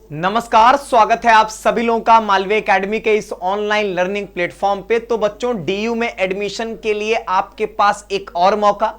नमस्कार, स्वागत है आप सभी लोगों का मालवीय एकेडमी के इस ऑनलाइन लर्निंग प्लेटफॉर्म पे। तो बच्चों, डीयू में एडमिशन के लिए आपके पास एक और मौका।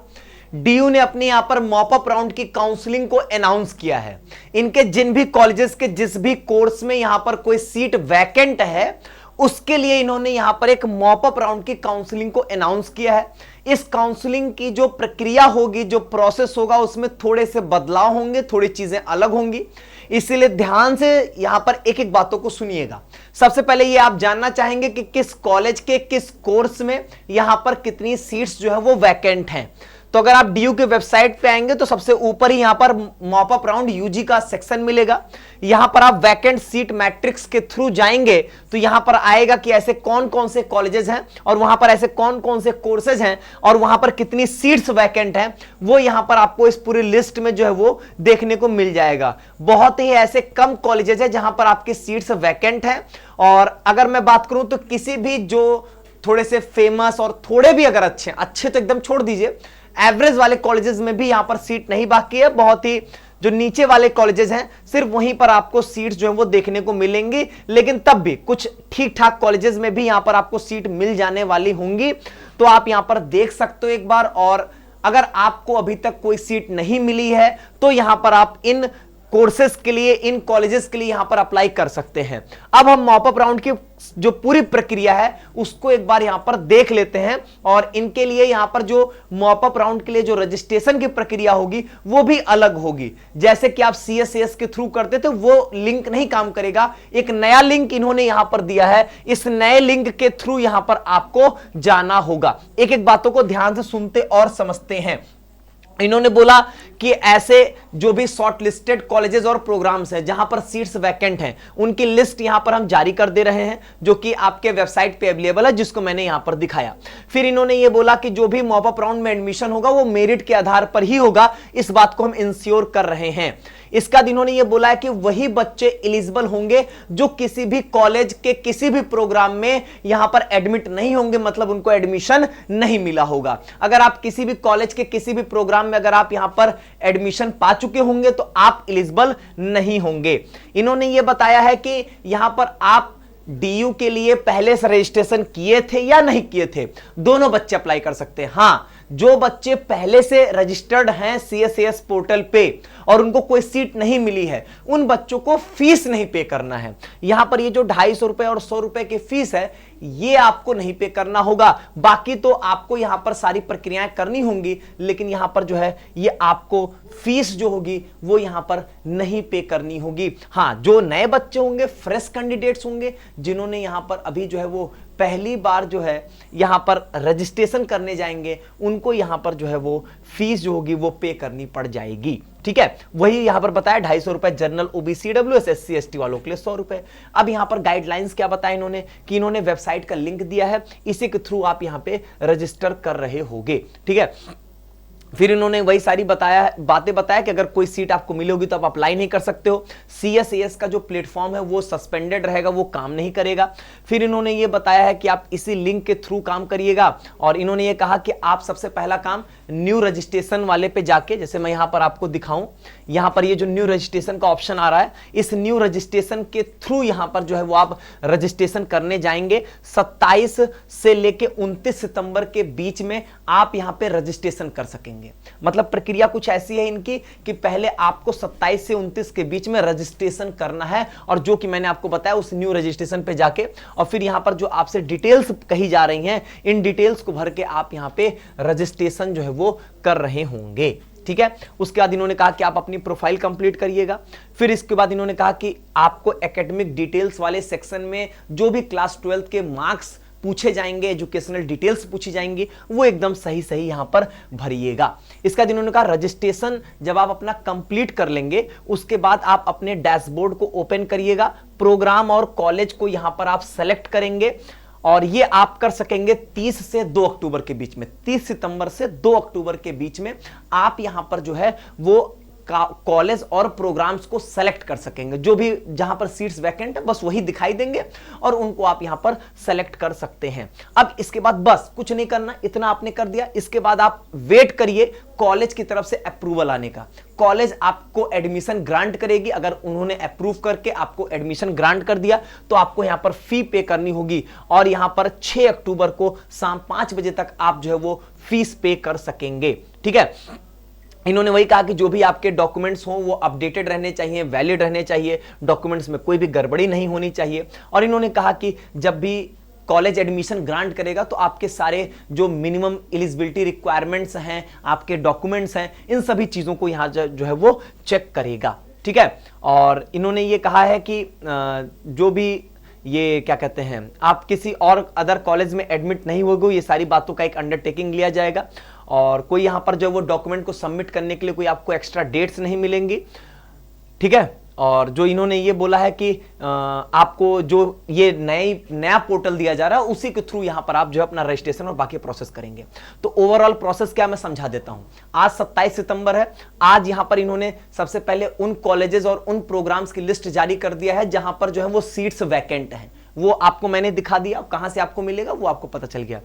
डीयू ने अपने यहां पर मॉप अप राउंड की काउंसलिंग को अनाउंस किया है। इनके जिन भी कॉलेजेस के जिस भी कोर्स में यहां पर कोई सीट वैकेंट है, उसके लिए इन्होंने यहां पर एक मॉप अप राउंड की काउंसलिंग को अनाउंस किया है। इस काउंसलिंग की जो प्रक्रिया होगी, जो प्रोसेस होगा, उसमें थोड़े से बदलाव होंगे, थोड़ी चीजें अलग होंगी। इसीलिए ध्यान से यहां पर एक एक बातों को सुनिएगा। सबसे पहले ये आप जानना चाहेंगे कि किस कॉलेज के किस कोर्स में यहां पर कितनी सीट्स जो है वो वैकेंट हैं। तो अगर आप डीयू के वेबसाइट पे आएंगे तो सबसे ऊपर ही यहां पर मॉप अप राउंड यूजी का सेक्शन मिलेगा। यहां पर आप वैकेंट सीट मैट्रिक्स के थ्रू जाएंगे तो यहां पर आएगा कि ऐसे कौन कौन से कॉलेजेस हैं और वहां पर ऐसे कौन कौन से कोर्सेज हैं और वहां पर कितनी सीट्स वैकेंट हैं, वो यहां पर आपको इस पूरी लिस्ट में जो है वो देखने को मिल जाएगा। बहुत ही ऐसे कम कॉलेजेस हैं जहां पर आपकी सीट्स वैकेंट हैं। और अगर मैं बात करूं तो किसी भी जो थोड़े से फेमस और थोड़े भी अगर अच्छे तो एकदम छोड़ दीजिए, एवरेज वाले कॉलेजेस में भी यहां पर सीट नहीं बाकी है। बहुत ही जो नीचे वाले कॉलेजेस हैं, सिर्फ वहीं पर आपको सीट्स जो है वो देखने को मिलेंगी। लेकिन तब भी कुछ ठीक ठाक कॉलेजेस में भी यहां पर आपको सीट मिल जाने वाली होंगी। तो आप यहां पर देख सकते हो एक बार। और अगर आपको अभी तक कोई सीट नहीं मिली है तो यहां पर आप इन कोर्सेज के लिए, इन कॉलेजेस के लिए यहां पर अप्लाई कर सकते हैं। अब हम मॉप अप राउंड की जो पूरी प्रक्रिया है उसको एक बार यहां पर देख लेते हैं। और इनके लिए यहां पर जो मॉप अप राउंड के लिए जो रजिस्ट्रेशन की प्रक्रिया होगी वो भी अलग होगी। जैसे कि आप सीएसएस के थ्रू करते थे, वो लिंक नहीं काम करेगा। एक नया लिंक इन्होंने यहां पर दिया है, इस नए लिंक के थ्रू यहां पर आपको जाना होगा। एक एक बातों को ध्यान से सुनते और समझते हैं। इन्होंने बोला कि ऐसे जो भी शॉर्ट लिस्टेड कॉलेजेस और प्रोग्राम्स हैं जहां पर सीट्स वैकेंट हैं, उनकी लिस्ट यहां पर हम जारी कर दे रहे हैं, जो कि आपके वेबसाइट पे अवेलेबल है, जिसको मैंने यहां पर दिखाया। फिर इन्होंने ये बोला कि जो भी मॉप अप राउंड में एडमिशन होगा वो मेरिट के आधार पर ही होगा। इस बात को हम इंश्योर कर रहे हैं। इसके बाद इन्होंने ये बोला है कि वही बच्चे एलिजिबल होंगे जो किसी भी कॉलेज के किसी भी प्रोग्राम में यहां पर एडमिट नहीं होंगे, मतलब उनको एडमिशन नहीं मिला होगा। अगर आप किसी भी कॉलेज के किसी भी प्रोग्राम में अगर आप यहां पर एडमिशन पा चुके होंगे तो आप एलिजिबल नहीं होंगे। इन्होंने ये बताया है कि यहां पर आप डीयू के लिए पहले से रजिस्ट्रेशन किए थे या नहीं किए थे, दोनों बच्चे अप्लाई कर सकते हैं। हां, जो बच्चे पहले से रजिस्टर्ड हैं सीएसएस पोर्टल पे और उनको कोई सीट नहीं मिली है, उन बच्चों को फीस नहीं पे करना है। यहां पर ये जो 250 रुपए और 100 रुपए की फीस है, ये आपको नहीं पे करना होगा। बाकी तो आपको यहां पर सारी प्रक्रियाएं करनी होंगी, लेकिन यहां पर जो है ये आपको फीस जो होगी वो यहां पर नहीं पे करनी होगी। हां, जो नए बच्चे होंगे, फ्रेश कैंडिडेट्स होंगे, जिन्होंने यहां पर अभी जो है वो पहली बार जो है यहां पर रजिस्ट्रेशन करने जाएंगे, उनको यहां पर जो है वो फीस जो होगी वो पे करनी पड़ जाएगी। ठीक है, वही यहां पर बताया 250 रुपए general, OBC, WS, SC, ST वालों के लिए 100 रुपए। अब यहां पर गाइडलाइंस क्या बताया इन्होंने कि इन्होंने वेबसाइट का लिंक दिया है, इसी के थ्रू आप यहां पे रजिस्टर कर रहे होगे। ठीक है, फिर इन्होंने वही सारी बातें बताया कि अगर कोई सीट आपको मिली होगी तो आप अप्लाई नहीं कर सकते हो। सीएसएस का जो प्लेटफॉर्म है वो सस्पेंडेड रहेगा, वो काम नहीं करेगा। फिर इन्होंने ये बताया है कि आप इसी लिंक के थ्रू काम करिएगा। और इन्होंने ये कहा कि आप सबसे पहला काम न्यू रजिस्ट्रेशन वाले पे जाके, जैसे मैं यहां पर आपको दिखाऊं, यहां पर ये जो न्यू रजिस्ट्रेशन का ऑप्शन आ रहा है, इस न्यू रजिस्ट्रेशन के थ्रू यहां पर जो है वो आप रजिस्ट्रेशन करने जाएंगे। 27 से लेके 29 सितंबर के बीच में आप यहां पे रजिस्ट्रेशन कर सकेंगे। मतलब प्रक्रिया कुछ ऐसी है इनकी कि पहले आपको 27 से 29 के बीच में रजिस्ट्रेशन करना है, और जो कि मैंने आपको बताया उस न्यू रजिस्ट्रेशन पे जाके, और फिर यहां पर जो आपसे डिटेल्स कही जा रही हैं, इन डिटेल्स को भर के आप यहां पे रजिस्ट्रेशन जो है वो कर रहे होंगे। ठीक है, उसके बाद इन्होंने कहा कि आप अपनी प्रोफाइल कंप्लीट करिएगा। फिर इसके बाद इन्होंने कहा कि आपको एकेडमिक डिटेल्स वाले सेक्शन में जो भी क्लास 12 के मार्क्स पूछे जाएंगे, एजुकेशनल डिटेल्स पूछी जाएंगी, वो एकदम सही सही यहां पर भरिएगा। इसका इन्होंने कहा रजिस्ट्रेशन जब आप अपना कंप्लीट कर लेंगे, उसके बाद आप अपने डैशबोर्ड को ओपन करिएगा, प्रोग्राम और कॉलेज को यहां पर आप सेलेक्ट करेंगे, और ये आप कर सकेंगे 30 से 2 अक्टूबर के बीच में। 30 सितंबर से 2 अक्टूबर के बीच में आप यहां पर जो है वो कॉलेज और प्रोग्राम्स को सेलेक्ट कर सकेंगे। जो भी जहां पर सीट्स वैकेंट है बस वही दिखाई देंगे और उनको आप यहां पर सेलेक्ट कर सकते हैं। अब इसके बाद बस कुछ नहीं करना, इतना आपने कर दिया। इसके बाद आप वेट करिए कॉलेज की तरफ से अप्रूवल आने का। कॉलेज आपको एडमिशन ग्रांट करेगी। अगर उन्होंने अप्रूव करके आपको एडमिशन ग्रांट कर दिया तो आपको यहां पर फी पे करनी होगी और यहां पर 6 अक्टूबर को शाम 5 बजे तक आप जो है वो फीस पे कर सकेंगे। ठीक है, इन्होंने वही कहा कि जो भी आपके डॉक्यूमेंट्स हों वो अपडेटेड रहने चाहिए, वैलिड रहने चाहिए, डॉक्यूमेंट्स में कोई भी गड़बड़ी नहीं होनी चाहिए। और इन्होंने कहा कि जब भी कॉलेज एडमिशन ग्रांट करेगा तो आपके सारे जो मिनिमम एलिजिबिलिटी रिक्वायरमेंट्स हैं, आपके डॉक्यूमेंट्स हैं, इन सभी चीज़ों को यहाँ जो है वो चेक करेगा। ठीक है, और इन्होंने ये कहा है कि जो भी ये क्या कहते हैं आप किसी और अदर कॉलेज में एडमिट नहीं होगे, ये सारी बातों का एक अंडरटेकिंग लिया जाएगा और कोई यहां पर जो वो डॉक्यूमेंट को सबमिट करने के लिए कोई आपको एक्स्ट्रा डेट्स नहीं मिलेंगी। ठीक है, और जो इन्होंने ये बोला है कि आपको जो ये नया पोर्टल दिया जा रहा है उसी के थ्रू यहां पर आप जो है अपना रजिस्ट्रेशन और बाकी प्रोसेस करेंगे। तो ओवरऑल प्रोसेस क्या मैं समझा देता हूं। आज 27 सितंबर है। आज यहां पर इन्होंने सबसे पहले उन कॉलेजेस और उन प्रोग्राम्स की लिस्ट जारी कर दिया है जहां पर जो है वो सीट्स वैकेंट हैं। वो आपको मैंने दिखा दिया, कहां से आपको मिलेगा वो आपको पता चल गया।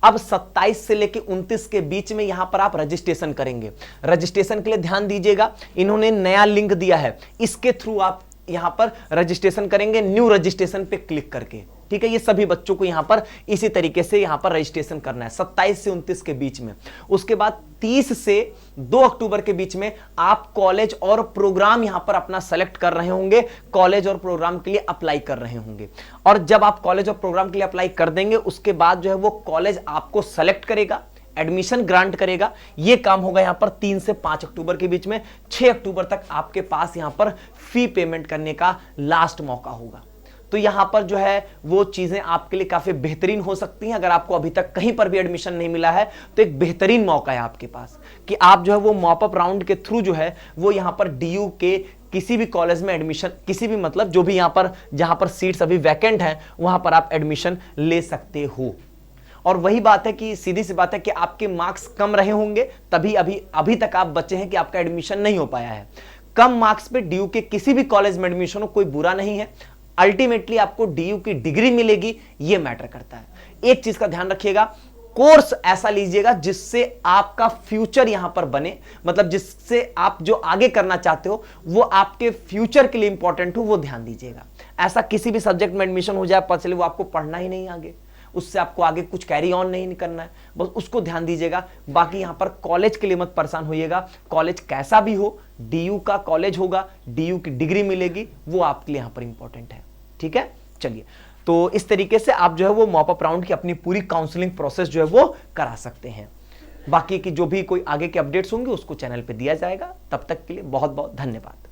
अब 27 से लेकर 29 के बीच में यहां पर आप रजिस्ट्रेशन करेंगे। रजिस्ट्रेशन के लिए ध्यान दीजिएगा, इन्होंने नया लिंक दिया है, इसके थ्रू आप यहां पर रजिस्ट्रेशन करेंगे, न्यू रजिस्ट्रेशन पे क्लिक करके। ठीक है, ये सभी बच्चों को यहां पर इसी तरीके से यहां पर रजिस्ट्रेशन करना है 27 से 29 के बीच में। उसके बाद 30 से 2 अक्टूबर के बीच में आप कॉलेज और प्रोग्राम यहां पर अपना सेलेक्ट कर रहे होंगे, कॉलेज और प्रोग्राम के लिए अप्लाई कर रहे होंगे। और जब आप कॉलेज और प्रोग्राम के लिए अप्लाई कर देंगे उसके बाद जो है वो कॉलेज आपको सेलेक्ट करेगा, एडमिशन ग्रांट करेगा। यह काम होगा यहां पर 3 से 5 अक्टूबर के बीच में। 6 अक्टूबर तक आपके पास यहां पर फी पेमेंट करने का लास्ट मौका होगा। तो यहां पर जो है वो चीजें आपके लिए काफी बेहतरीन हो सकती हैं। अगर आपको अभी तक कहीं पर भी एडमिशन नहीं मिला है तो एक बेहतरीन मौका है आपके पास कि आप जो है वो मॉप अप राउंड के थ्रू जो है वो यहां पर डीयू के किसी भी कॉलेज में एडमिशन, किसी भी मतलब जो भी यहां पर जहां पर सीट्स अभी वैकेंट हैं वहां पर आप एडमिशन ले सकते हो। और वही बात है कि सीधी सी बात है कि आपके मार्क्स कम रहे होंगे तभी अभी तक आप बचे हैं कि आपका एडमिशन नहीं हो पाया है। कम मार्क्स पे डीयू के किसी भी कॉलेज में एडमिशन हो कोई बुरा नहीं है। अल्टीमेटली आपको डीयू की डिग्री मिलेगी, ये मैटर करता है। एक चीज का ध्यान रखिएगा, कोर्स ऐसा लीजिएगा जिससे आपका फ्यूचर यहां पर बने, मतलब जिससे आप जो आगे करना चाहते हो वो आपके फ्यूचर के लिए इंपॉर्टेंट हो, वो ध्यान दीजिएगा। ऐसा किसी भी सब्जेक्ट में एडमिशन हो जाए पता चले वो आपको पढ़ना ही नहीं आगे, उससे आपको आगे कुछ कैरी ऑन नहीं करना है, बस उसको ध्यान दीजिएगा। बाकी यहां पर कॉलेज के लिए मत परेशान होइएगा। कॉलेज कैसा भी हो, डीयू का कॉलेज होगा, डीयू की डिग्री मिलेगी, वो आपके लिए यहां पर इंपॉर्टेंट है। ठीक है, चलिए, तो इस तरीके से आप जो है वो मॉप अप राउंड की अपनी पूरी काउंसलिंग प्रोसेस जो है वो करा सकते हैं। बाकी की जो भी कोई आगे के अपडेट्स होंगे उसको चैनल पे दिया जाएगा। तब तक के लिए बहुत बहुत धन्यवाद।